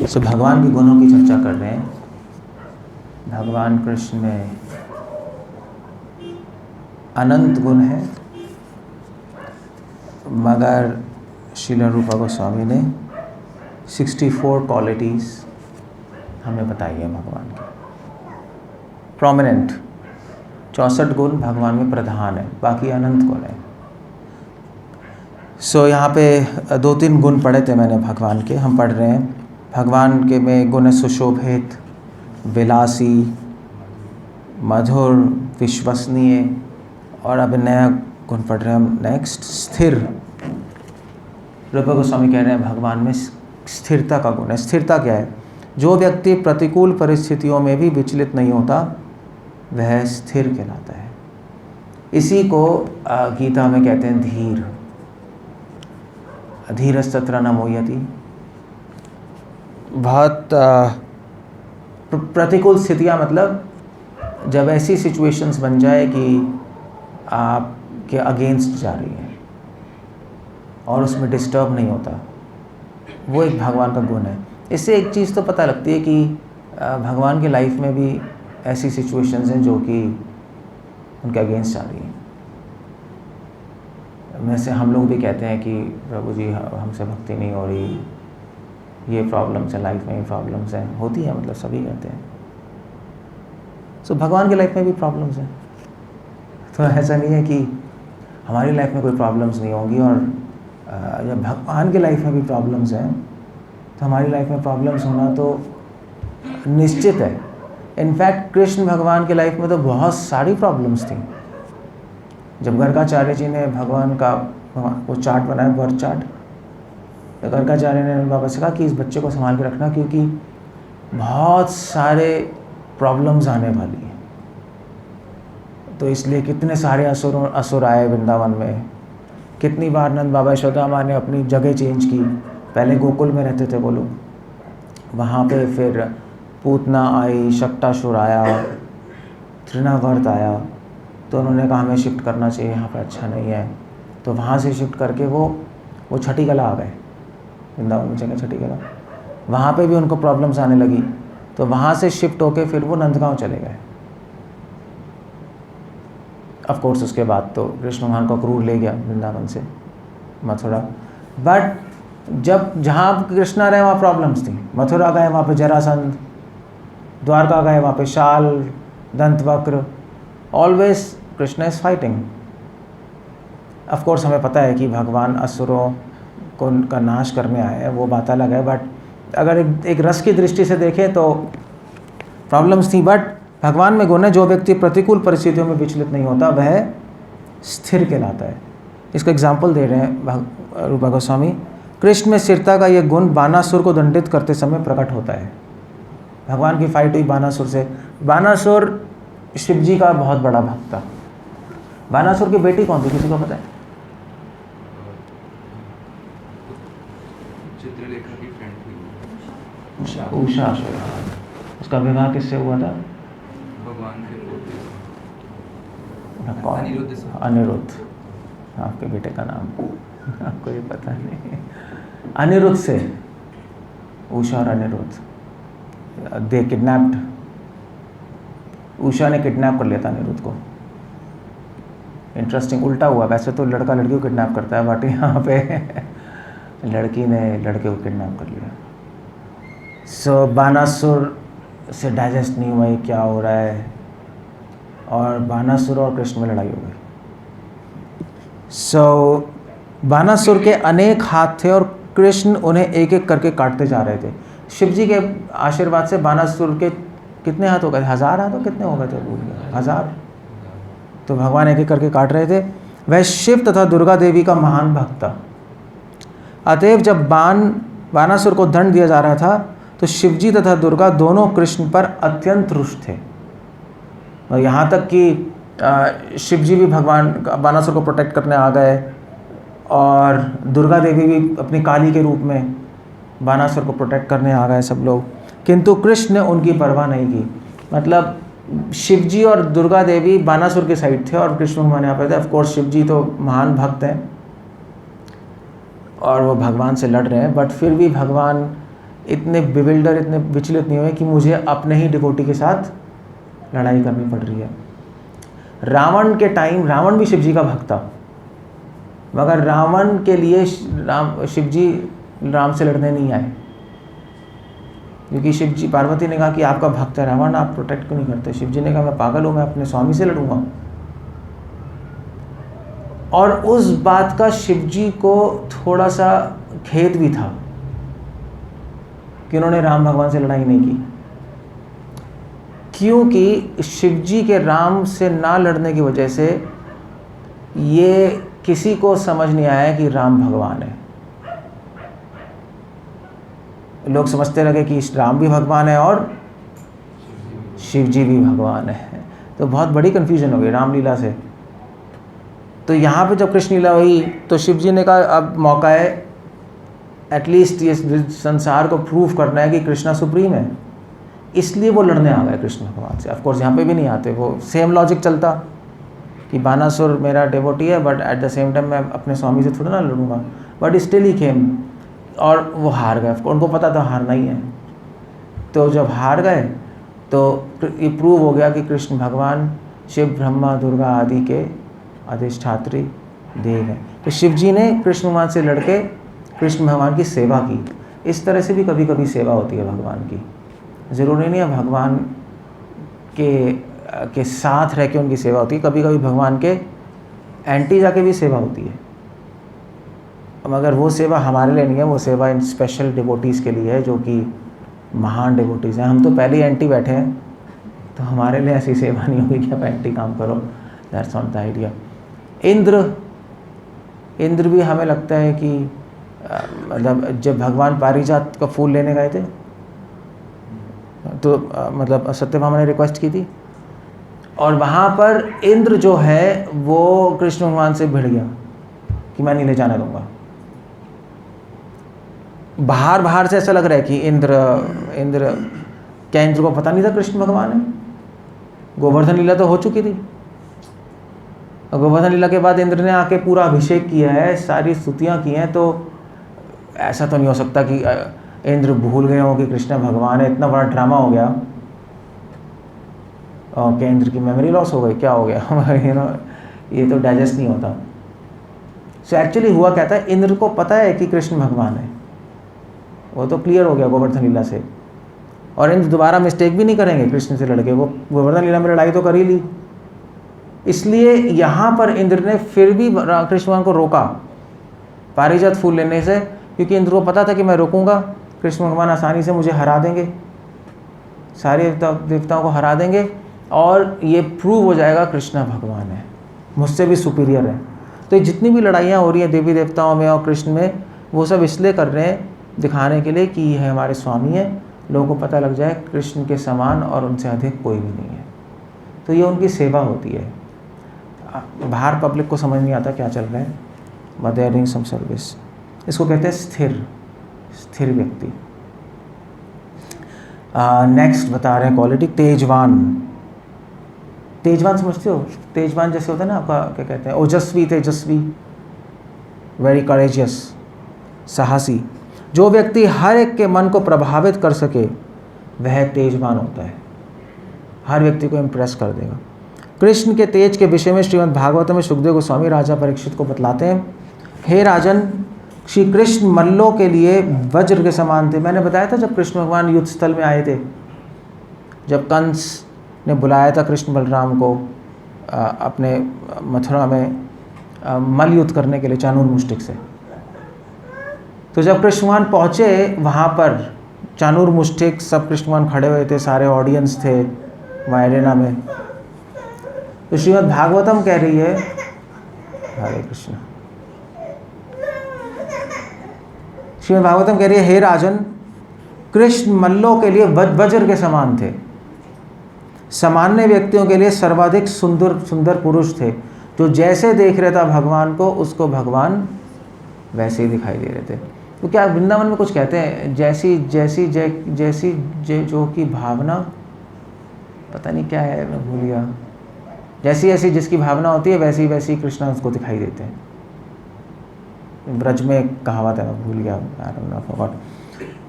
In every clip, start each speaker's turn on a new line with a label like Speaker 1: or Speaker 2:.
Speaker 1: सो भगवान के गुणों की चर्चा कर रहे हैं। भगवान कृष्ण में अनंत गुण है, मगर श्रील रूपा गोस्वामी ने 64 क्वालिटीज़ हमें बताई है भगवान की। प्रोमिनेंट 64 गुण भगवान में प्रधान है, बाकी अनंत गुण है। सो यहाँ पे 2-3 गुण पढ़े थे मैंने भगवान के, हम पढ़ रहे हैं। भगवान के में गुण है सुशोभित, विलासी, मधुर, विश्वसनीय, और अब नया गुण पढ़ रहे हैं हम नेक्स्ट, स्थिर। रूपा गोस्वामी कह रहे हैं भगवान में स्थिरता का गुण है। स्थिरता क्या है? जो व्यक्ति प्रतिकूल परिस्थितियों में भी विचलित नहीं होता वह स्थिर कहलाता है। इसी को गीता में कहते हैं धीर। धीरस्तत्र न मोह्यति। बहुत प्रतिकूल स्थितियाँ, मतलब जब ऐसी सिचुएशंस बन जाए कि आपके अगेंस्ट जा रही है और उसमें डिस्टर्ब नहीं होता, वो एक भगवान का गुण है। इससे एक चीज़ तो पता लगती है कि भगवान के लाइफ में भी ऐसी सिचुएशंस हैं जो कि उनके अगेंस्ट जा रही हैं। वैसे हम लोग भी कहते हैं कि प्रभु जी हमसे भक्ति नहीं हो रही, ये प्रॉब्लम्स हैं लाइफ में, ये प्रॉब्लम्स हैं, होती है, मतलब सभी कहते हैं। सो भगवान की लाइफ में भी प्रॉब्लम्स हैं। तो ऐसा नहीं है कि हमारी लाइफ में कोई प्रॉब्लम्स नहीं होंगी, और जब भगवान की लाइफ में भी प्रॉब्लम्स हैं तो हमारी लाइफ में प्रॉब्लम्स होना तो निश्चित है। इनफैक्ट कृष्ण भगवान की लाइफ में तो बहुत सारी प्रॉब्लम्स थी। जब गर्गाचार्य जी ने भगवान का वो चार्ट बनाया, बर्थ चार्ट, तो गर्गाचार्य ने बाबा से कहा कि इस बच्चे को संभाल के रखना, क्योंकि बहुत सारे प्रॉब्लम्स आने वाली हैं। तो इसलिए कितने सारे असुर आए वृंदावन में। कितनी बार नंद बाबा यशोदा माँ ने अपनी जगह चेंज की। पहले गोकुल में रहते थे वो लोग, वहाँ पे फिर पूतना आई, शक्टासुर आया, तृणावर्त आया, तो उन्होंने कहा हमें शिफ्ट करना चाहिए, यहाँ पे अच्छा नहीं है। तो वहाँ से शिफ्ट करके वो छठी कला आ गए, वृंदावन में जगह छठी कला, वहाँ पे भी उनको प्रॉब्लम्स आने लगी। तो वहाँ से शिफ्ट होके फिर वो नंदगांव चले गए। ऑफ कोर्स उसके बाद तो कृष्ण भगवान को क्रूर ले गया वृंदावन से मथुरा। बट जब जहाँ कृष्णा रहे वहाँ प्रॉब्लम्स थी। मथुरा गए वहाँ पे जरासंध, द्वारका गए वहाँ पे Shal, Dantavakra, always Krishna is fighting. Of course हमें पता है कि भगवान असुरों को उनका नाश करने आए हैं, वो बात अलग है। बट अगर एक रस की दृष्टि से देखें तो प्रॉब्लम्स थी। बट भगवान में गुण है, जो व्यक्ति प्रतिकूल परिस्थितियों में विचलित नहीं होता वह स्थिर कहलाता है। इसका एग्जाम्पल दे रहे हैं रूपा गोस्वामी। कृष्ण में स्थिरता का यह गुण बानासुर को दंडित करते समय प्रकट होता है। भगवान की फाइट हुई बानासुर से। बानासुर शिव जी का बहुत बड़ा भक्त था। बानासुर की बेटी कौन थी, किसी को पता है?
Speaker 2: चित्रलेखा की फ्रेंड थी
Speaker 1: उषा। उसका विवाह किससे हुआ था?
Speaker 2: भगवान के पोते
Speaker 1: कौन? अनिरुद्ध। आपके बेटे का नाम आपको ये पता नहीं? अनिरुद्ध से। उषा और अनिरुद्ध, दे किडनैप्ड। उषा ने किडनैप कर लिया था अनिरुद्ध को। इंटरेस्टिंग, उल्टा हुआ। वैसे तो लड़का लड़की को किडनैप करता है, बट यहाँ पे लड़की ने लड़के को किडनैप कर लिया। सो बानासुर से डाइजेस्ट नहीं हुआ ये क्या हो रहा है, और बानासुर और कृष्ण में लड़ाई हो गई। सो बानासुर के अनेक हाथ थे और कृष्ण उन्हें एक एक करके काटते जा रहे थे। शिव जी के आशीर्वाद से बानासुर के कितने हाथ हो गए? 1000 हाथ, कितने हो गए थे? 1000। तो भगवान एक एक करके काट रहे थे। वह शिव तथा दुर्गा देवी का महान भक्त था। अतएव जब बानासुर को दंड दिया जा रहा था तो शिवजी तथा दुर्गा दोनों कृष्ण पर अत्यंत रुष्ट थे। और यहाँ तक कि शिवजी भी भगवान बानासुर को प्रोटेक्ट करने आ गए, और दुर्गा देवी भी अपनी काली के रूप में बानासुर को प्रोटेक्ट करने आ गए सब लोग। किंतु कृष्ण ने उनकी परवाह नहीं की। मतलब शिवजी और दुर्गा देवी बानासुर के साइड थे और कृष्ण भगवान यहाँ पर थे। ऑफकोर्स शिवजी तो महान भक्त हैं और वो भगवान से लड़ रहे हैं, बट फिर भी भगवान इतने बिविल्डर, इतने विचलित नहीं हुए कि मुझे अपने ही डिवोटी के साथ लड़ाई करनी पड़ रही है। रावण के टाइम, रावण भी शिव जी का भक्त था, मगर रावण के लिए शिव जी राम से लड़ने नहीं आए, क्योंकि शिव जी, पार्वती ने कहा कि आपका भक्त है रावण, आप प्रोटेक्ट क्यों नहीं करते? शिव जी ने कहा मैं पागल हूँ, मैं अपने स्वामी से लड़ूंगा। और उस बात का शिव जी को थोड़ा सा खेद भी था कि उन्होंने राम भगवान से लड़ाई नहीं की, क्योंकि शिव जी के राम से ना लड़ने की वजह से ये किसी को समझ नहीं आया कि राम भगवान है। लोग समझते लगे कि राम भी भगवान है और शिव जी भी भगवान है, तो बहुत बड़ी कन्फ्यूजन हो गई रामलीला से। तो यहाँ पे जब कृष्ण लीला हुई तो शिव जी ने कहा अब मौका है, एटलीस्ट ये संसार को प्रूव करना है कि कृष्णा सुप्रीम है, इसलिए वो लड़ने आ गए कृष्ण भगवान से। ऑफ कोर्स यहाँ पे भी नहीं आते, वो सेम लॉजिक चलता कि बानासुर मेरा डिवोटी है, but at the same time मैं अपने स्वामी से थोड़ा ना लड़ूंगा, बट स्टिल ही केम, और वो हार गए। उनको पता था हारना ही है। तो जब हार गए तो ये प्रूव हो गया कि कृष्ण भगवान शिव, ब्रह्मा, दुर्गा आदि के अधिष्ठात्री देव हैं। तो शिव जी ने कृष्ण भगवान से लड़के कृष्ण भगवान की सेवा की। इस तरह से भी कभी कभी सेवा होती है भगवान की, ज़रूरी नहीं है भगवान के साथ रह के उनकी सेवा होती है, कभी कभी भगवान के एंटी जाके भी सेवा होती है, मगर वो सेवा हमारे लिए नहीं है, वो सेवा इन स्पेशल डिवोटीज़ के लिए है जो कि महान डिवोटीज़ हैं। हम तो पहले ही एंटी बैठे हैं, तो हमारे लिए ऐसी सेवा नहीं होगी कि आप एंटी काम करो। That's not the idea. Indra भी हमें लगता है कि मतलब जब भगवान पारिजात का फूल लेने गए थे तो मतलब सत्यभामा ने रिक्वेस्ट की थी, और वहाँ पर इंद्र जो है वो कृष्ण भगवान से भिड़ गया कि मैं नहीं ले जाने दूंगा। बाहर से ऐसा लग रहा है कि इंद्र क्या इंद्र को पता नहीं था कृष्ण भगवान है? गोवर्धन लीला तो हो चुकी थी, और गोवर्धन लीला के बाद इंद्र ने आके पूरा अभिषेक किया है, सारी स्तुतियाँ की हैं, तो ऐसा तो नहीं हो सकता कि इंद्र भूल गए हों कि कृष्ण भगवान है। इतना बड़ा ड्रामा हो गया, और क्या इंद्र की मेमोरी लॉस हो गई, क्या हो गया? ये तो डाइजेस्ट नहीं होता। सो एक्चुअली हुआ क्या था, इंद्र को पता है कि कृष्ण भगवान है, वो तो क्लियर हो गया गोवर्धन लीला से, और इंद्र दोबारा मिस्टेक भी नहीं करेंगे कृष्ण से लड़के, वो गोवर्धन लीला में लड़ाई तो कर ही ली। इसलिए यहाँ पर इंद्र ने फिर भी कृष्ण भगवान को रोका पारिजात फूल लेने से, क्योंकि इंद्र को पता था कि मैं रोकूंगा कृष्ण भगवान आसानी से मुझे हरा देंगे, सारे देवताओं को हरा देंगे, और ये प्रूव हो जाएगा कृष्ण भगवान है, मुझसे भी सुपीरियर है। तो ये जितनी भी लड़ाइयाँ हो रही हैं देवी देवताओं में और कृष्ण में, वो सब इसलिए कर रहे हैं, दिखाने के लिए कि ये हमारे स्वामी हैं, लोगों को पता लग जाए कृष्ण के समान और उनसे अधिक कोई भी नहीं है। तो ये उनकी सेवा होती है। बाहर पब्लिक को समझ नहीं आता क्या चल रहा है, but they are doing some service. इसको कहते हैं स्थिर व्यक्ति। नेक्स्ट बता रहे हैं क्वालिटी, तेजवान समझते हो? तेजवान जैसे होता है ना आपका, क्या कहते हैं, ओजस्वी, तेजस्वी, वेरी करेजियस, साहसी। जो व्यक्ति हर एक के मन को प्रभावित कर सके वह तेजवान होता है, हर व्यक्ति को इम्प्रेस कर देगा। कृष्ण के तेज के विषय में श्रीमद् भागवत में सुखदेव गोस्वामी राजा परीक्षित को बतलाते हैं, हे राजन, श्री कृष्ण मल्लों के लिए वज्र के समान थे। मैंने बताया था जब कृष्ण भगवान युद्ध स्थल में आए थे, जब कंस ने बुलाया था कृष्ण बलराम को अपने मथुरा में मल्ल युद्ध करने के लिए चाणूर मुष्टिक से, तो जब कृष्ण भगवान पहुँचे वहाँ पर चाणूर मुष्टिक, सब कृष्ण भगवान खड़े हुए थे, सारे ऑडियंस थे वहाँ एरेना में। तो श्रीमद् भागवतम कह रही है, हरे कृष्ण, श्रीमद् भागवतम कह रही है, हे राजन, कृष्ण मल्लों के लिए वज्र के समान थे, सामान्य व्यक्तियों के लिए सर्वाधिक सुंदर पुरुष थे, जो जैसे देख रहे था भगवान को, उसको भगवान वैसे ही दिखाई दे रहे थे। तो क्या वृंदावन में कुछ कहते हैं, जैसी जो की भावना, पता नहीं क्या है, मैं भूल गया, जैसी जिसकी भावना होती है वैसी वैसी कृष्ण उसको दिखाई देते हैं। ब्रज में एक कहावत है, मैं भूल गया,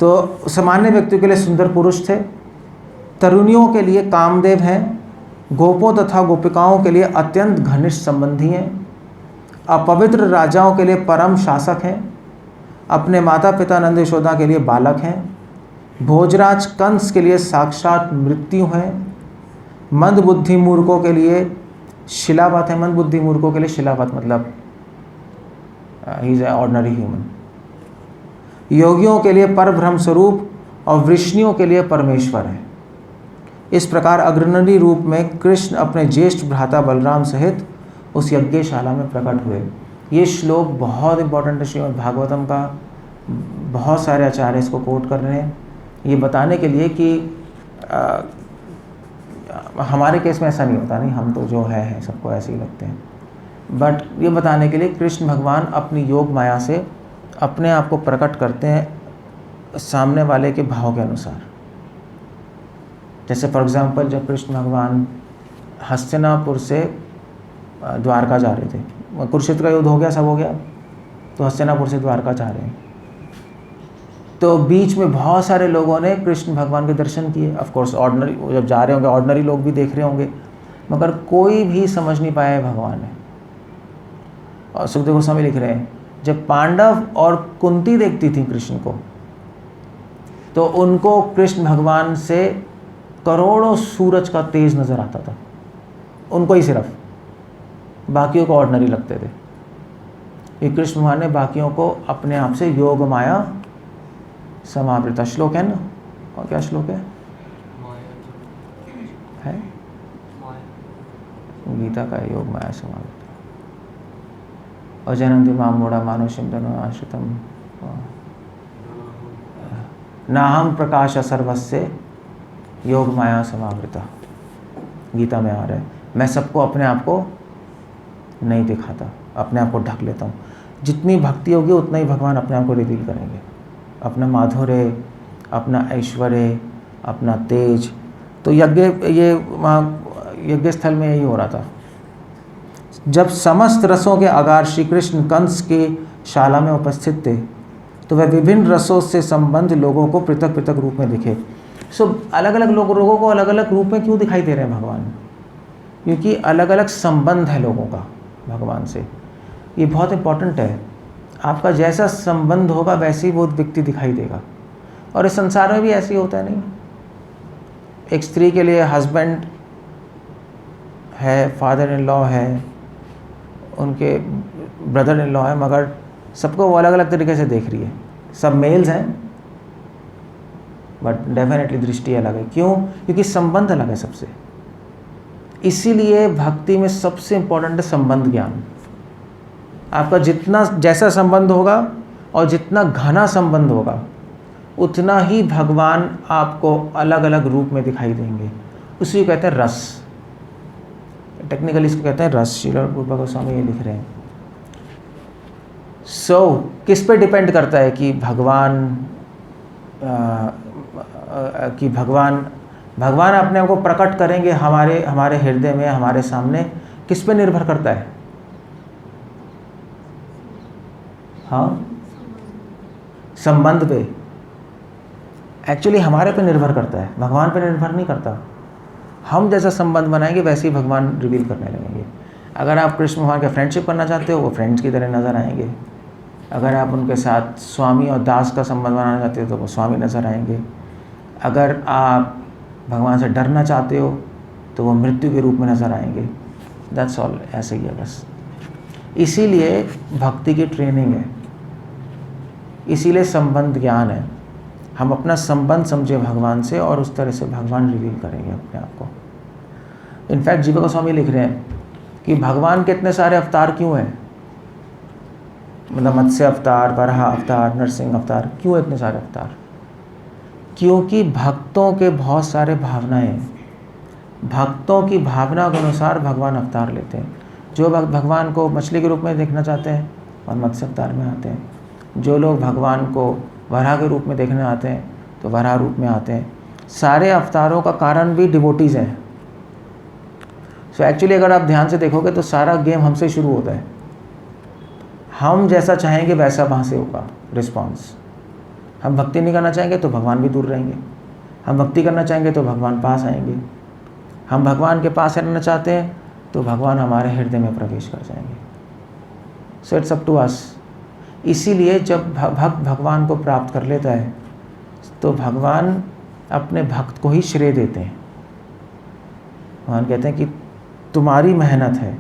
Speaker 1: तो सामान्य व्यक्तियों के लिए सुंदर पुरुष थे, तरुणियों के लिए कामदेव हैं, गोपों तथा गोपिकाओं के लिए अत्यंत घनिष्ठ संबंधी हैं, अपवित्र राजाओं के लिए परम शासक हैं, अपने माता पिता नंद यशोदा के लिए बालक हैं, भोजराज कंस के लिए साक्षात मृत्यु हैं, मंद बुद्धि मूर्खों के लिए शिलावत है। मंद बुद्धि मूर्खों के लिए शिलावत मतलब he is a ordinary human. योगियों के लिए परब्रह्म स्वरूप और वृष्णियों के लिए परमेश्वर है। इस प्रकार अग्रणी रूप में कृष्ण अपने ज्येष्ठ भ्राता बलराम सहित उस यज्ञशाला में प्रकट हुए। ये श्लोक बहुत इंपॉर्टेंट है श्रीमद् भागवतम का। बहुत सारे आचार्य इसको कोट कर रहे हैं ये बताने के लिए कि हमारे केस में ऐसा नहीं होता, नहीं, हम तो जो है सबको ऐसे ही लगते हैं, बट ये बताने के लिए कृष्ण भगवान अपनी योग माया से अपने आप को प्रकट करते हैं सामने वाले के भाव के अनुसार। जैसे फॉर एग्जांपल जब कृष्ण भगवान हस्तिनापुर से द्वारका जा रहे थे, कुरुक्षेत्र का युद्ध हो गया, सब हो गया, तो हस्तिनापुर से द्वारका जा रहे हैं, तो बीच में बहुत सारे लोगों ने कृष्ण भगवान के दर्शन किए। ऑफ कोर्स ऑर्डिनरी, जब जा रहे होंगे ऑर्डिनरी लोग भी देख रहे होंगे, मगर कोई भी समझ नहीं पाया भगवान है। और सुखदेव गोस्वामी लिख रहे हैं जब पांडव और कुंती देखती थी कृष्ण को, तो उनको कृष्ण भगवान से करोड़ों सूरज का तेज नजर आता था, उनको ही सिर्फ, बाकियों को ऑर्डिनरी लगते थे। ये कृष्ण भगवान ने बाकियों को अपने आप से योग माया समावृता, श्लोक है ना, और क्या श्लोक है गीता का योग माया समावृता। अजनंति मां मूढ़ा मानुष्यम धनो आश्रितम नाहम प्रकाश सर्वस्य योग माया समावृता, गीता में आ रहा है। मैं सबको अपने आप को नहीं दिखाता, अपने आप को ढक लेता हूँ। जितनी भक्ति होगी उतना ही भगवान अपने आप को रिवील करेंगे, अपना माधुर्य, अपना ऐश्वर्य, अपना तेज। तो यज्ञ स्थल में यही हो रहा था। जब समस्त रसों के आगार श्री कृष्ण कंस के शाला में उपस्थित थे, तो वह विभिन्न रसों से संबंध लोगों को पृथक पृथक रूप में दिखे। अलग अलग लोगों को अलग अलग रूप में क्यों दिखाई दे रहे हैं भगवान? क्योंकि अलग अलग संबंध है लोगों का भगवान से। ये बहुत इंपॉर्टेंट है। आपका जैसा संबंध होगा वैसे ही वो व्यक्ति दिखाई देगा। और इस संसार में भी ऐसे ही होता है, नहीं? एक स्त्री के लिए हस्बैंड है, फादर इन लॉ है, उनके ब्रदर इन लॉ है, मगर सबको वो अलग अलग तरीके से देख रही है। सब मेल्स हैं, बट डेफिनेटली दृष्टि अलग है। क्यों? क्योंकि संबंध अलग है सबसे। इसीलिए भक्ति में सबसे इम्पोर्टेंट है संबंध ज्ञान। आपका जितना जैसा संबंध होगा और जितना घना संबंध होगा, उतना ही भगवान आपको अलग अलग रूप में दिखाई देंगे। उसी को कहते हैं रस। टेक्निकली इसको कहते हैं रस। श्रील रूपा गोस्वामी ये लिख रहे हैं। किस पे डिपेंड करता है कि भगवान अपने आप को प्रकट करेंगे हमारे हृदय में, हमारे सामने? किस पे निर्भर करता है? हाँ, संबंध पे। एक्चुअली हमारे पे निर्भर करता है, भगवान पे निर्भर नहीं करता। हम जैसा संबंध बनाएंगे वैसे ही भगवान रिवील करने लगेंगे। अगर आप कृष्ण भगवान के फ्रेंडशिप करना चाहते हो, वो फ्रेंड्स की तरह नज़र आएंगे। अगर आप उनके साथ स्वामी और दास का संबंध बनाना चाहते हो तो वो स्वामी नज़र आएंगे। अगर आप भगवान से डरना चाहते हो तो वो मृत्यु के रूप में नज़र आएंगे। दैट्स ऑल, ऐसे ही है बस। इसीलिए भक्ति की ट्रेनिंग है, इसीलिए संबंध ज्ञान है। हम अपना संबंध समझे भगवान से और उस तरह से भगवान रिवील करेंगे अपने आप को। इनफैक्ट जीवा गोस्वामी लिख रहे हैं कि भगवान के इतने सारे अवतार क्यों हैं? मतलब मत्स्य अवतार, वराह अवतार, नरसिंह अवतार, क्यों इतने सारे अवतार? क्योंकि भक्तों के बहुत सारे भावनाएं हैं। भक्तों की भावना के अनुसार भगवान अवतार लेते हैं। जो भक्त भगवान को मछली के रूप में देखना चाहते हैं और मत्स्य अवतार में आते हैं। जो लोग भगवान को वराह के रूप में देखने आते हैं तो वराह रूप में आते हैं। सारे अवतारों का कारण भी डिवोटीज़ हैं। सो एक्चुअली अगर आप ध्यान से देखोगे तो सारा गेम हमसे शुरू होता है। हम जैसा चाहेंगे वैसा वहाँ से होगा रिस्पॉन्स। हम भक्ति नहीं करना चाहेंगे तो भगवान भी दूर रहेंगे, हम भक्ति करना चाहेंगे तो भगवान पास आएंगे, हम भगवान के पास रहना चाहते हैं तो भगवान हमारे हृदय में प्रवेश कर जाएंगे। So it's up to us. इसीलिए जब भक्त भगवान को प्राप्त कर लेता है तो भगवान अपने भक्त को ही श्रेय देते हैं। भगवान कहते हैं कि तुम्हारी मेहनत है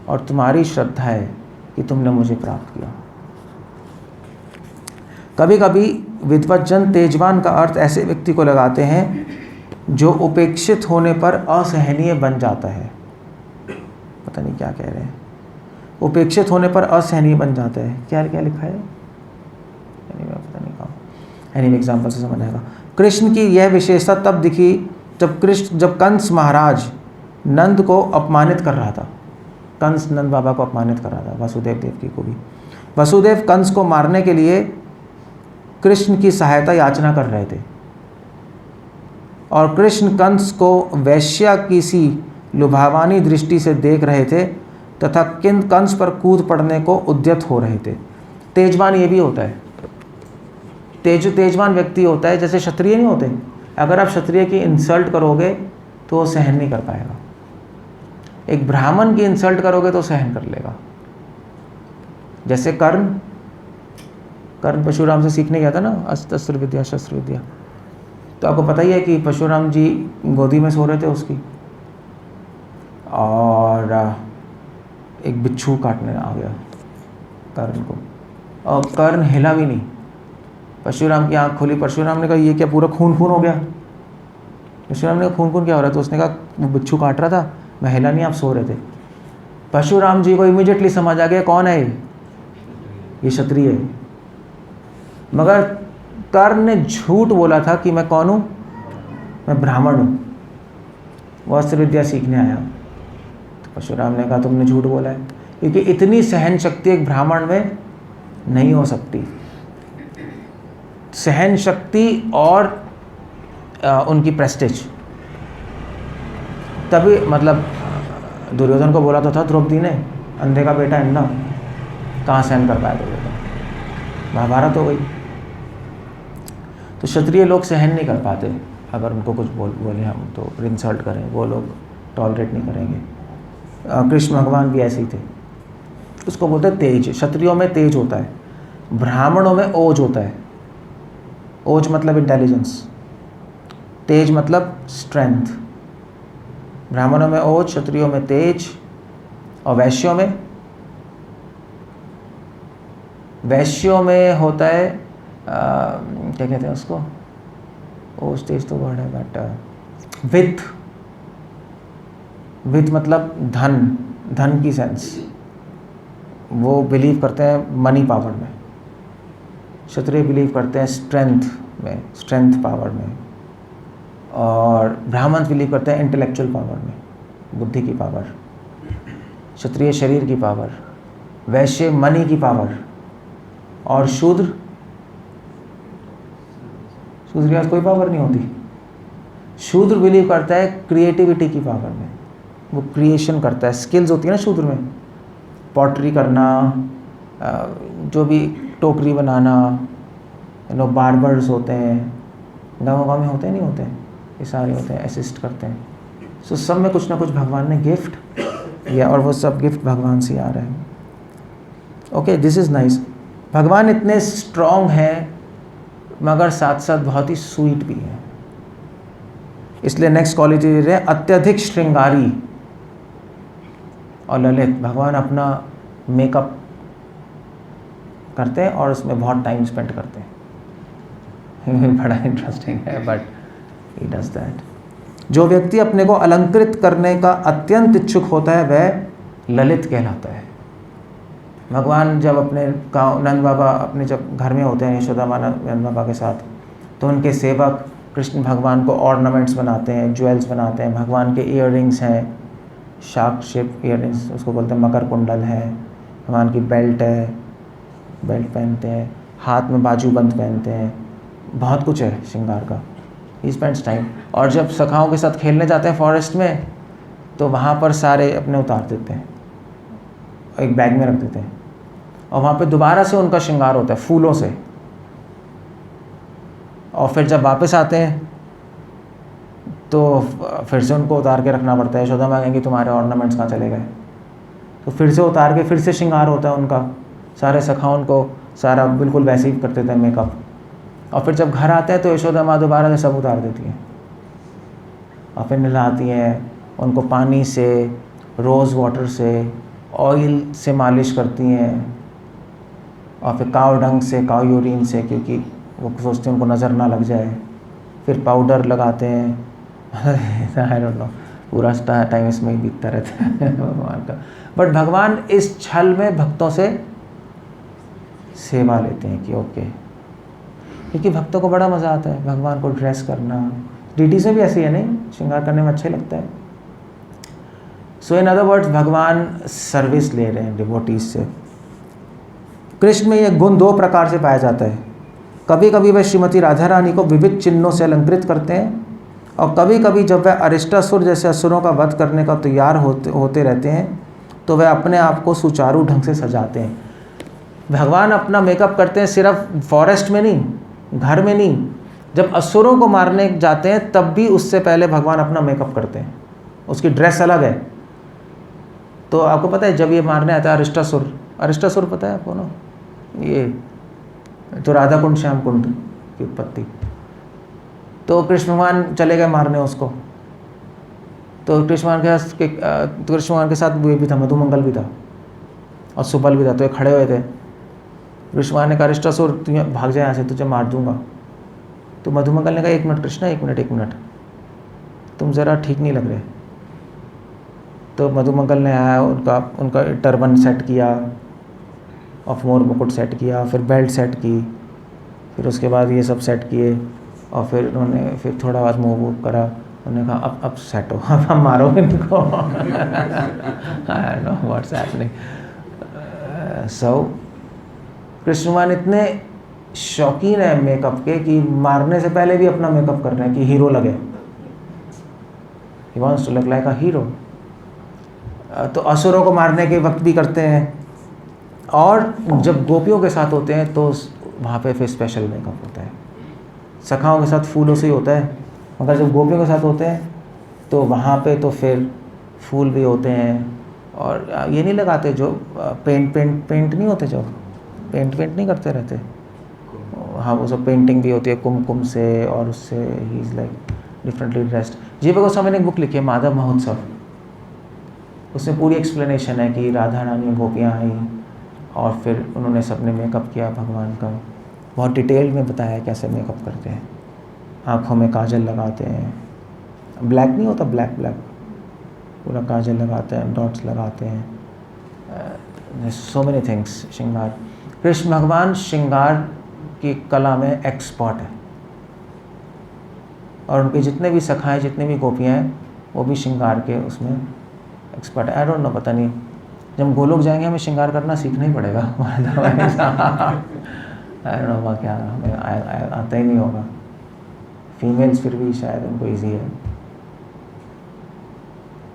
Speaker 1: और तुम्हारी श्रद्धा है कि तुमने मुझे प्राप्त किया। कभी कभी विद्वत जन तेजवान का अर्थ ऐसे व्यक्ति को लगाते हैं जो उपेक्षित होने पर असहनीय बन जाता है। पता नहीं क्या कह रहे हैं, उपेक्षित होने पर असहनीय बन जाता है, क्या क्या लिखा है, पता नहीं कहाँ। एनीवे एग्जाम्पल से समझ आएगा। कृष्ण की यह विशेषता तब दिखी जब कंस महाराज नंद को अपमानित कर रहा था। कंस नंद बाबा को अपमानित कर रहा था, वसुदेव देवकी को भी। वसुदेव कंस को मारने के लिए कृष्ण की सहायता याचना कर रहे थे और कृष्ण कंस को वैश्या की सी लुभावानी दृष्टि से देख रहे थे तथा कंस पर कूद पड़ने को उद्यत हो रहे थे। तेजवान ये भी होता है, तेजवान व्यक्ति होता है, जैसे क्षत्रिय नहीं होते, अगर आप क्षत्रिय की इंसल्ट करोगे तो वो सहन नहीं कर पाएगा, एक ब्राह्मण की इंसल्ट करोगे तो सहन कर लेगा। जैसे कर्ण परशुराम से सीखने गया था ना, अस्त्र विद्या शस्त्र विद्या, तो आपको पता ही है कि परशुराम जी गोदी में सो रहे थे उसकी, और एक बिच्छू काटने आ गया कर्ण को, और कर्ण हिला भी नहीं। परशुराम की आंख खुली, परशुराम ने कहा ये क्या पूरा खून हो गया। परशुराम ने कहा खून क्या हो रहा है, तो उसने कहा वो बिच्छू काट रहा था, मैं हिला नहीं, आप सो रहे थे। परशुराम जी को इमीडिएटली समझ आ गया कौन है ये क्षत्रिय है। मगर कर्ण ने झूठ बोला था कि मैं कौन हूँ, मैं ब्राह्मण हूँ, वो अस्त्र विद्या सीखने आया। तो परशुराम ने कहा तुमने झूठ बोला है, क्योंकि इतनी सहन शक्ति एक ब्राह्मण में नहीं हो सकती। सहन शक्ति और उनकी प्रेस्टिज, तभी मतलब दुर्योधन को बोला तो था द्रौपदी ने, अंधे का बेटा अंधा, कहाँ सहन कर पाया दुर्योधन, महाभारत हो गई। तो क्षत्रिय लोग सहन नहीं कर पाते, अगर उनको कुछ बोले हम तो इंसल्ट करें, वो लोग टॉलरेट नहीं करेंगे। कृष्ण भगवान भी ऐसे ही थे, उसको बोलते हैं तेज। क्षत्रियों में तेज होता है, ब्राह्मणों में ओज होता है। ओज मतलब इंटेलिजेंस, तेज मतलब स्ट्रेंथ। ब्राह्मणों में ओज, क्षत्रियों में तेज, और वैश्यों में होता है क्या कहते हैं उसको, ओज तेज तो वर्ड है बट वित्त मतलब धन की सेंस, वो बिलीव करते हैं मनी पावर में। क्षत्रिय बिलीव करते हैं स्ट्रेंथ पावर में, और ब्राह्मण बिलीव करते हैं इंटेलेक्चुअल पावर में, बुद्धि की पावर। क्षत्रिय शरीर की पावर, वैश्य मनी की पावर, और शूद्र के पास कोई पावर नहीं होती। शूद्र बिलीव करता है क्रिएटिविटी की पावर में, वो क्रिएशन करता है। स्किल्स होती है ना शूद्र में, पॉटरी करना, जो भी टोकरी बनाना, बार्बर्स होते हैं, गाँव में होते हैं नहीं होते हैं, ये सारे होते हैं, असिस्ट करते हैं। सो सब में कुछ ना कुछ भगवान ने गिफ्ट या, और वो सब गिफ्ट भगवान से आ रहे हैं। Okay, this is nice. भगवान इतने स्ट्रॉन्ग हैं मगर साथ साथ बहुत ही स्वीट भी है। इसलिए नेक्स्ट क्वालिटी दे रहे हैं अत्यधिक श्रृंगारी और ललित। भगवान अपना मेकअप करते हैं और उसमें बहुत टाइम स्पेंड करते हैं। बड़ा इंटरेस्टिंग है, बट ही डज दैट। जो व्यक्ति अपने को अलंकृत करने का अत्यंत इच्छुक होता है वह ललित कहलाता है। भगवान जब अपने गाँव, नंद बाबा अपने जब घर में होते हैं यशोदा माँ नंद बाबा के साथ, तो उनके सेवक कृष्ण भगवान को ऑर्नामेंट्स बनाते हैं, ज्वेल्स बनाते हैं। भगवान के ईयररिंग्स हैं, शार्क शेप ईयररिंग्स, उसको बोलते हैं मकर कुंडल है। भगवान की बेल्ट है, बेल्ट पहनते हैं, हाथ में बाजूबंद पहनते हैं, बहुत कुछ है श्रृंगार का। He spends time. और जब सखाओं के साथ खेलने जाते हैं फॉरेस्ट में, तो वहाँ पर सारे अपने उतार देते हैं, एक बैग में रख देते हैं, और वहाँ पे दोबारा से उनका श्रृंगार होता है फूलों से। और फिर जब वापस आते हैं तो फिर से उनको उतार के रखना पड़ता है। यशोदा माँ कहेंगी तुम्हारे ऑर्नामेंट्स कहाँ चले गए, तो फिर से उतार के फिर से श्रृंगार होता है उनका। सारे सखा उनको सारा बिल्कुल वैसे ही करते थे मेकअप, और फिर जब घर आते हैं तो यशोदा माँ दोबारा से सब उतार देती हैं और फिर नहलाती हैं उनको, पानी से, रोज़ वाटर से, ऑयल से मालिश करती हैं, और फिर काव डंग से, काव यूरिन से, क्योंकि वो सोचते हैं उनको नज़र ना लग जाए। फिर पाउडर लगाते हैं आई डोंट नो, पूरा टाइम इसमें ही बीतता रहता है भगवान का। बट भगवान इस छल में भक्तों से सेवा लेते हैं कि ओके, क्योंकि भक्तों को बड़ा मज़ा आता है भगवान को ड्रेस करना। डीटी से भी ऐसे ही है नहीं, श्रृंगार करने में अच्छा लगता है। सो इन अदर वर्ड्स भगवान सर्विस ले रहे हैं डिवोटीज से। कृष्ण में यह गुण दो प्रकार से पाया जाता है। कभी कभी वह श्रीमती राधा रानी को विविध चिन्हों से अलंकृत करते हैं, और कभी कभी जब वह अरिष्टासुर जैसे असुरों का वध करने का तैयार होते रहते हैं तो वह अपने आप को सुचारू ढंग से सजाते हैं। भगवान अपना मेकअप करते हैं सिर्फ फॉरेस्ट में नहीं, घर में नहीं, जब असुरों को मारने जाते हैं तब भी उससे पहले भगवान अपना मेकअप करते हैं। उसकी ड्रेस अलग है। तो आपको पता है जब ये मारने आता है अरिष्टासुर, अरिष्टासुर पता है आपको ना, ये तो राधा कुंड श्याम कुंड की उत्पत्ति। तो कृष्ण भगवान चले गए मारने उसको, तो कृष्ण भगवान के साथ वो भी था, मधुमंगल भी था और सुबल भी था। तो ये खड़े हुए थे। कृष्ण भगवान ने कहा अरिष्टासुर तुझे भाग जाए यहाँ से, तुझे मार दूंगा। तो मधुमंगल ने कहा एक मिनट कृष्णा, एक मिनट, तुम ज़रा ठीक नहीं लग रहे। तो मधुमंगल ने आया, उनका टर्बन सेट किया और मोर मुकुट सेट किया, फिर बेल्ट सेट की, फिर उसके बाद ये सब सेट किए, और फिर उन्होंने फिर थोड़ा बाद मूव वूव करा। उन्होंने कहा अब सेट हो, अब हम मारो इनको। I don't know what's happening. So Krishna भगवान इतने शौकीन है मेकअप के कि मारने से पहले भी अपना मेकअप कर रहे हैं कि हीरो लगे। He wants to look like a hero. तो असुरों को मारने के वक्त भी करते हैं, और जब गोपियों के साथ होते हैं तो वहाँ पे फिर स्पेशल मेकअप होता है। सखाओं के साथ फूलों से ही होता है, मगर जब गोपियों के साथ होते हैं तो वहाँ पे तो फिर फूल भी होते हैं। और ये नहीं लगाते जो पेंट नहीं होते, जो पेंट नहीं करते रहते, हाँ वो सब पेंटिंग भी होती है कुमकुम से, और उससे he is like differently dressed. जीव गोस्वामी ने एक बुक लिखी है माधव महोत्सव, उसमें पूरी एक्सप्लेनेशन है कि राधा रानी गोपियाँ आई और फिर उन्होंने सबने मेकअप किया भगवान का। बहुत डिटेल में बताया है कैसे मेकअप करते हैं। आँखों में काजल लगाते हैं, ब्लैक नहीं होता, ब्लैक पूरा काजल लगाते हैं, डॉट्स लगाते हैं, सो मेनी थिंग्स। श्रृंगार, कृष्ण भगवान श्रृंगार की कला में एक्सपर्ट है, और उनके जितने भी सखाएँ, जितने भी गोपियाँ हैं, वो भी श्रृंगार के उसमें एक्सपर्ट है। आई डोंट नो, पता नहीं, जब गोलोक जाएंगे हमें श्रृंगार करना सीखना ही पड़ेगा। आई डोंट नो क्या, हमें आता ही नहीं होगा। फीमेल्स फिर भी शायद उनको ईजी है,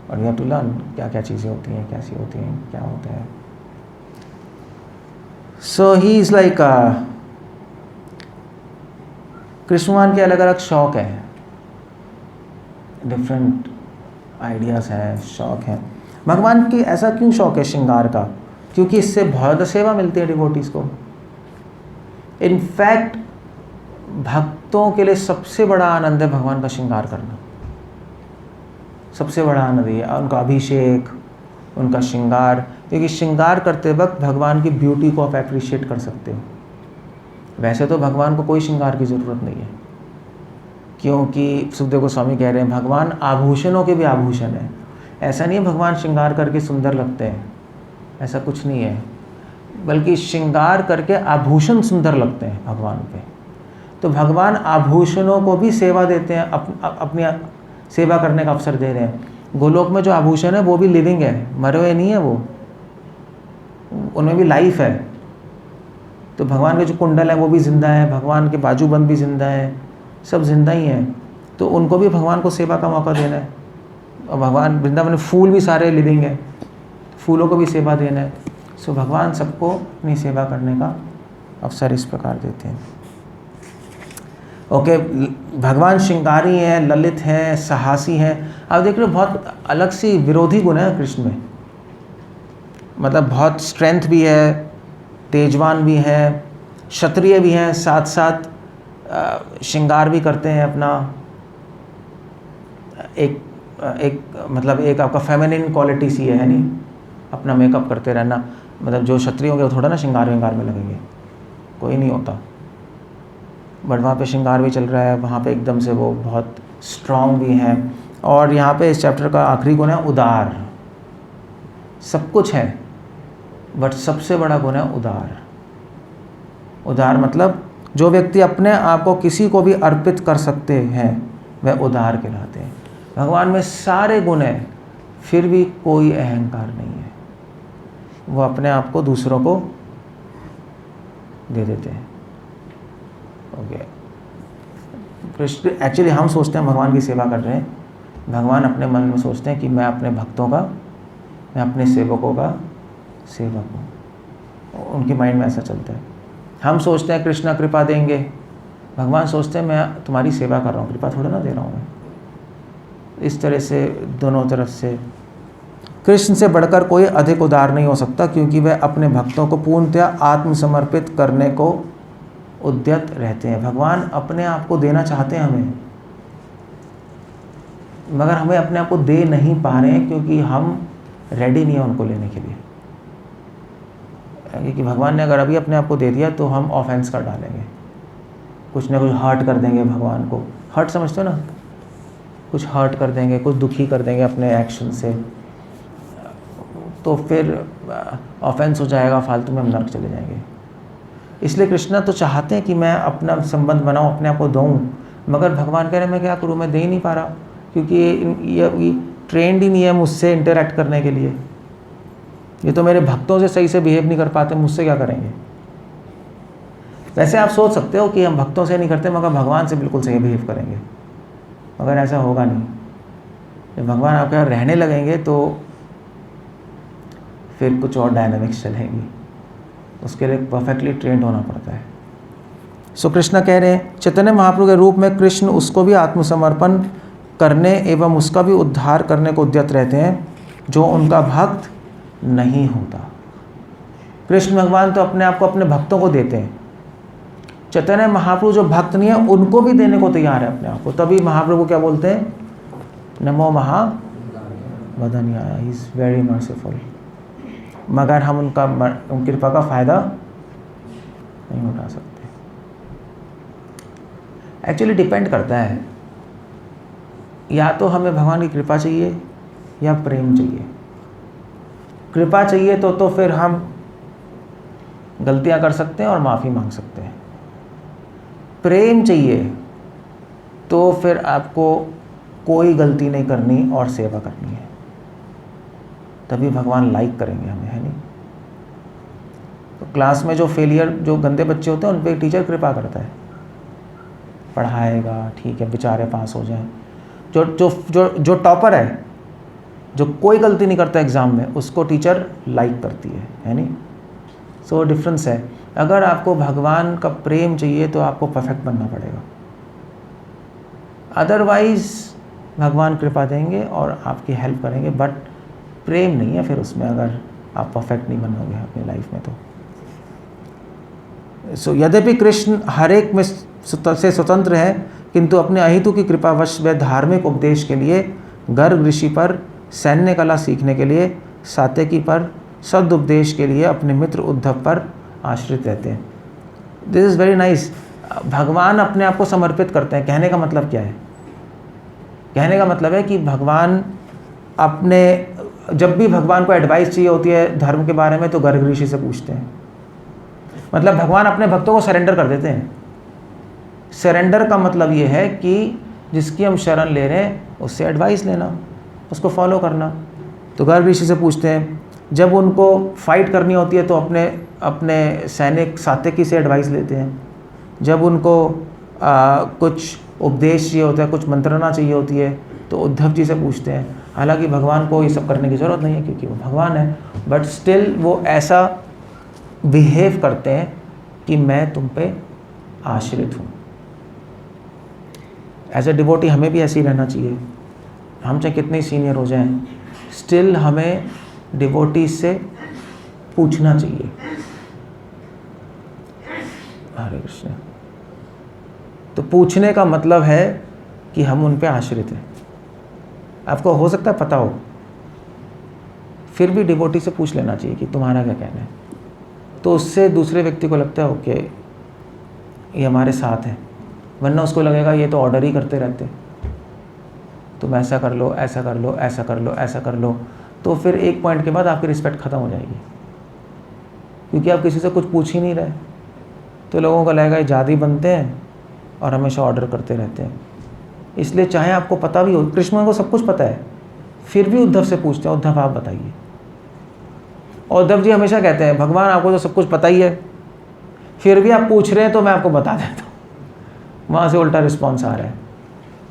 Speaker 1: और यू हैव टू लर्न क्या क्या चीज़ें होती हैं, कैसी होती हैं, क्या होता है। सो ही इज़ लाइक, कृष्ण भगवान के अलग अलग शौक हैं, डिफरेंट आइडियाज़ हैं, शौक हैं। भगवान की ऐसा क्यों शौक है श्रृंगार का? क्योंकि इससे बहुत सेवा मिलती है डिवोटीज़ को। इनफैक्ट भक्तों के लिए सबसे बड़ा आनंद है भगवान का श्रृंगार करना। सबसे बड़ा आनंद ये, उनका अभिषेक, उनका श्रृंगार, क्योंकि श्रृंगार करते वक्त भगवान की ब्यूटी को आप अप्रिशिएट कर सकते हो। वैसे तो भगवान को कोई श्रृंगार की ज़रूरत नहीं है, क्योंकि सुखदेव गोस्वामी कह रहे हैं भगवान आभूषणों के भी आभूषण है। ऐसा नहीं है भगवान श्रृंगार करके सुंदर लगते हैं, ऐसा कुछ नहीं है, बल्कि श्रृंगार करके आभूषण सुंदर लगते हैं भगवान पे। तो भगवान आभूषणों को भी सेवा देते हैं, अपनी सेवा करने का अवसर दे रहे हैं। गोलोक में जो आभूषण है वो भी लिविंग है, मरे हुए नहीं है वो, उनमें भी लाइफ है। तो भगवान के जो कुंडल है वो भी जिंदा है, भगवान के बाजूबंद भी जिंदा है, सब जिंदा ही हैं। तो उनको भी भगवान को सेवा का मौका देना है। और भगवान वृंदावन में फूल भी सारे लिविंग है, फूलों को भी सेवा देना है। सो भगवान सबको अपनी सेवा करने का अवसर इस प्रकार देते हैं। ओके, भगवान श्रृंगारी हैं, ललित हैं, साहसी हैं। आप देख रहे हो बहुत अलग सी विरोधी गुण है कृष्ण में। मतलब बहुत स्ट्रेंथ भी है, तेजवान भी है, क्षत्रिय भी हैं, साथ साथ श्रृंगार भी करते हैं अपना। एक मतलब एक आपका फेमिनिन क्वालिटी सी है नहीं, अपना मेकअप करते रहना। मतलब जो क्षत्रिय होंगे वो थोड़ा ना श्रृंगार विंगार में लगेंगे, कोई नहीं होता। बट वहाँ पे श्रृंगार भी चल रहा है, वहाँ पे एकदम से वो बहुत स्ट्रॉन्ग भी हैं। और यहाँ पे इस चैप्टर का आखिरी गुण है उदार। सब कुछ है बट सबसे बड़ा गुण है उदार। उदार मतलब जो व्यक्ति अपने आप को किसी को भी अर्पित कर सकते हैं वह उदार कहलाते हैं। भगवान में सारे गुण हैं फिर भी कोई अहंकार नहीं है, वो अपने आप को दूसरों को दे देते हैं। ओके, कृष्ण एक्चुअली हम सोचते हैं भगवान की सेवा कर रहे हैं, भगवान अपने मन में सोचते हैं कि मैं अपने भक्तों का, मैं अपने सेवकों का सेवक हूँ। उनके माइंड में ऐसा चलता है। हम सोचते हैं कृष्णा कृपा देंगे, भगवान सोचते हैं मैं तुम्हारी सेवा कर रहा हूँ, कृपा थोड़ा ना दे रहा हूँ मैं। इस तरह से दोनों तरफ से कृष्ण से बढ़कर कोई अधिक उदार नहीं हो सकता, क्योंकि वह अपने भक्तों को पूर्णतया आत्मसमर्पित करने को उद्यत रहते हैं। भगवान अपने आप को देना चाहते हैं हमें, मगर हमें अपने आप को दे नहीं पा रहे हैं क्योंकि हम रेडी नहीं हैं उनको लेने के लिए। क्योंकि भगवान ने अगर अभी अपने आप को दे दिया तो हम ऑफेंस कर डालेंगे, कुछ ना कुछ हर्ट कर देंगे भगवान को। हर्ट समझते हो ना, कुछ हर्ट कर देंगे, कुछ दुखी कर देंगे अपने एक्शन से, तो फिर ऑफेंस हो जाएगा, फालतू में हम नर्क चले जाएंगे। इसलिए कृष्णा तो चाहते हैं कि मैं अपना संबंध बनाऊं, अपने आप को दूं, मगर भगवान कह रहे हैं मैं क्या करूं, मैं दे ही नहीं पा रहा, क्योंकि ये ट्रेंड ही नहीं है मुझसे इंटरेक्ट करने के लिए। ये तो मेरे भक्तों से सही से बिहेव नहीं कर पाते, मुझसे क्या करेंगे। वैसे आप सोच सकते हो कि हम भक्तों से नहीं करते मगर भगवान से बिल्कुल सही बिहेव करेंगे, मगर ऐसा होगा नहीं। जब भगवान आपके यहाँ रहने लगेंगे तो फिर कुछ और डायनामिक्स चलेंगी, उसके लिए परफेक्टली ट्रेंड होना पड़ता है। सो कृष्ण कह रहे हैं चैतन्य महाप्रभु के रूप में कृष्ण उसको भी आत्मसमर्पण करने एवं उसका भी उद्धार करने को उद्यत रहते हैं जो उनका भक्त नहीं होता। कृष्ण भगवान तो अपने आप को अपने भक्तों को देते हैं, चैतन्य महाप्रभु जो भक्त नहीं है उनको भी देने को तैयार है अपने आप को। तभी महाप्रभु क्या बोलते हैं, नमो महावदन्याय, ही इज़ वेरी मर्सीफुल। मगर हम उनकी कृपा का फ़ायदा नहीं उठा सकते। एक्चुअली डिपेंड करता है, या तो हमें भगवान की कृपा चाहिए या प्रेम चाहिए। कृपा चाहिए तो फिर हम गलतियां कर सकते हैं और माफ़ी मांग सकते हैं। प्रेम चाहिए तो फिर आपको कोई गलती नहीं करनी और सेवा करनी है, तभी भगवान लाइक करेंगे हमें, है नहीं। तो क्लास में जो फेलियर, जो गंदे बच्चे होते हैं उन पर टीचर कृपा करता है, पढ़ाएगा, ठीक है बेचारे पास हो जाएं। जो जो जो जो टॉपर है, जो कोई गलती नहीं करता एग्ज़ाम में, उसको टीचर लाइक करती है नहीं। सो डिफरेंस है। अगर आपको भगवान का प्रेम चाहिए तो आपको परफेक्ट बनना पड़ेगा, अदरवाइज भगवान कृपा देंगे और आपकी हेल्प करेंगे, बट प्रेम नहीं है फिर उसमें, अगर आप परफेक्ट नहीं बनोगे अपनी लाइफ में तो। सो यद्यपि कृष्ण हर एक में से स्वतंत्र है, किंतु अपने अहितु की कृपावश वे धार्मिक उपदेश के लिए गर्ग ऋषि पर, सैन्य कला सीखने के लिए सात्यकी पर, सदुपदेश के लिए अपने मित्र उद्धव पर आश्रित रहते हैं। This is very nice. भगवान अपने आप को समर्पित करते हैं। कहने का मतलब क्या है? कहने का मतलब है कि भगवान अपने, जब भी भगवान को एडवाइस चाहिए होती है धर्म के बारे में तो गर्ग ऋषि से पूछते हैं। मतलब भगवान अपने भक्तों को सरेंडर कर देते हैं। सरेंडर का मतलब ये है कि जिसकी हम शरण ले रहे हैं उससे एडवाइस लेना, उसको फॉलो करना। तो गर्ग ऋषि से पूछते हैं। जब उनको फाइट करनी होती है तो अपने सैनिक सात्यकी से एडवाइस लेते हैं। जब उनको कुछ उपदेश चाहिए होता है, कुछ मंत्रणा चाहिए होती है तो उद्धव जी से पूछते हैं। हालांकि भगवान को ये सब करने की ज़रूरत नहीं है क्योंकि वो भगवान है, बट स्टिल वो ऐसा बिहेव करते हैं कि मैं तुम पे आश्रित हूँ, एज ए डिवोटी हमें भी ऐसे ही रहना चाहिए। हम चाहे कितने सीनियर हो जाएं, स्टिल हमें डिवोटी से पूछना चाहिए। हरे कृष्ण। तो पूछने का मतलब है कि हम उन पे आश्रित हैं। आपको हो सकता है पता हो, फिर भी डिवोटी से पूछ लेना चाहिए कि तुम्हारा क्या कहना है। तो उससे दूसरे व्यक्ति को लगता है ओके ये हमारे साथ है, वरना उसको लगेगा ये तो ऑर्डर ही करते रहते, तुम ऐसा कर लो, ऐसा कर लो, ऐसा कर लो, ऐसा कर लो। तो फिर एक पॉइंट के बाद आपकी रिस्पेक्ट ख़त्म हो जाएगी, क्योंकि आप किसी से कुछ पूछ ही नहीं रहे। तो लोगों को लगेगा ये जादी बनते हैं और हमेशा ऑर्डर करते रहते हैं। इसलिए चाहे आपको पता भी हो, कृष्ण को सब कुछ पता है, फिर भी उद्धव से पूछते हैं, उद्धव आप बताइए। और उद्धव जी हमेशा कहते हैं भगवान आपको तो सब कुछ पता ही है, फिर भी आप पूछ रहे हैं तो मैं आपको बता देता हूँ। वहाँ से उल्टा रिस्पॉन्स आ रहा है।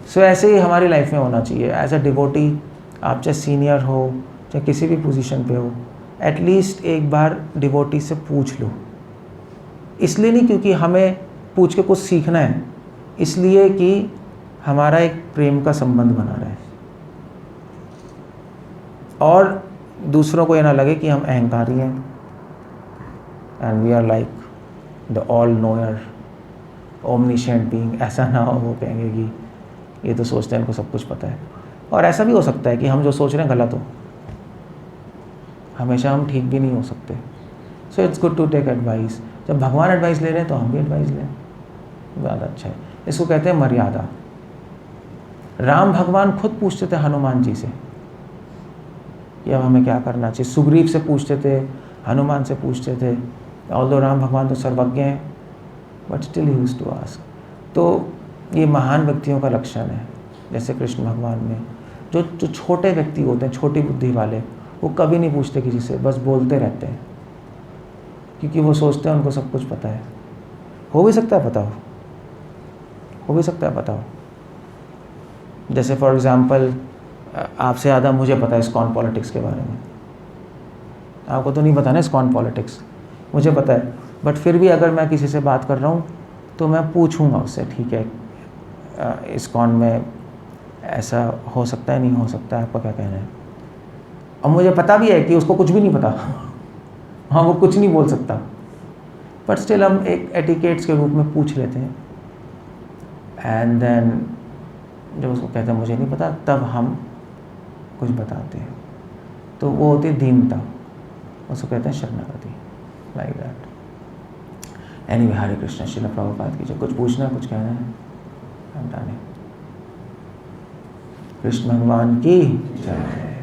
Speaker 1: सो ऐसे ही हमारी लाइफ में होना चाहिए। एज अ डिवोटी, आप चाहे सीनियर हो चाहे किसी भी पोजीशन पे हो, एटलीस्ट एक बार डिवोटी से पूछ लो। इसलिए नहीं क्योंकि हमें पूछ के कुछ सीखना है, इसलिए कि हमारा एक प्रेम का संबंध बना रहे और दूसरों को ये ना लगे कि हम अहंकारी हैं and we are like the all knower omniscient being. ऐसा ना हो, वो कहेंगे कि ये तो सोचते हैं इनको सब कुछ पता है। और ऐसा भी हो सकता है कि हम जो सोच रहे हैं गलत हो, हमेशा हम ठीक भी नहीं हो सकते। So it's good to take advice. जब भगवान एडवाइस ले रहे हैं तो हम भी एडवाइस लें, ज़्यादा अच्छा है। इसको कहते हैं मर्यादा। राम भगवान खुद पूछते थे हनुमान जी से कि अब हमें क्या करना चाहिए। सुग्रीव से पूछते थे, हनुमान से पूछते थे। ऑल्दो राम भगवान तो सर्वज्ञ हैं, but still he used to ask. तो ये महान व्यक्तियों का लक्षण है। जैसे कृष्ण भगवान में जो छोटे व्यक्ति होते हैं, छोटी बुद्धि वाले, वो कभी नहीं पूछते किसी से, बस बोलते रहते हैं, क्योंकि वो सोचते हैं उनको सब कुछ पता है। हो भी सकता है पता हो भी सकता है पता हो। जैसे फॉर एग्ज़ाम्पल, आपसे ज़्यादा मुझे पता है इस्कॉन पॉलिटिक्स के बारे में। आपको तो नहीं पता ना इस्कॉन पॉलिटिक्स, मुझे पता है। बट फिर भी अगर मैं किसी से बात कर रहा हूँ तो मैं पूछूंगा उससे, ठीक है इस्कॉन में ऐसा हो सकता है, नहीं हो सकता है, आपका क्या कहना है। और मुझे पता भी है कि उसको कुछ भी नहीं पता हाँ, वो कुछ नहीं बोल सकता, बट स्टिल हम एक एटिकेट्स के रूप में पूछ लेते हैं। एंड देन जब उसको कहते हैं मुझे नहीं पता, तब हम कुछ बताते हैं। तो वो होती है दीनता, उसको कहते हैं शरणागति, लाइक दैट। एनीवे, हरे कृष्ण। श्रील प्रभुपाद की जय। कुछ पूछना, कुछ कहना है, हम जाने। कृष्ण भगवान की जय।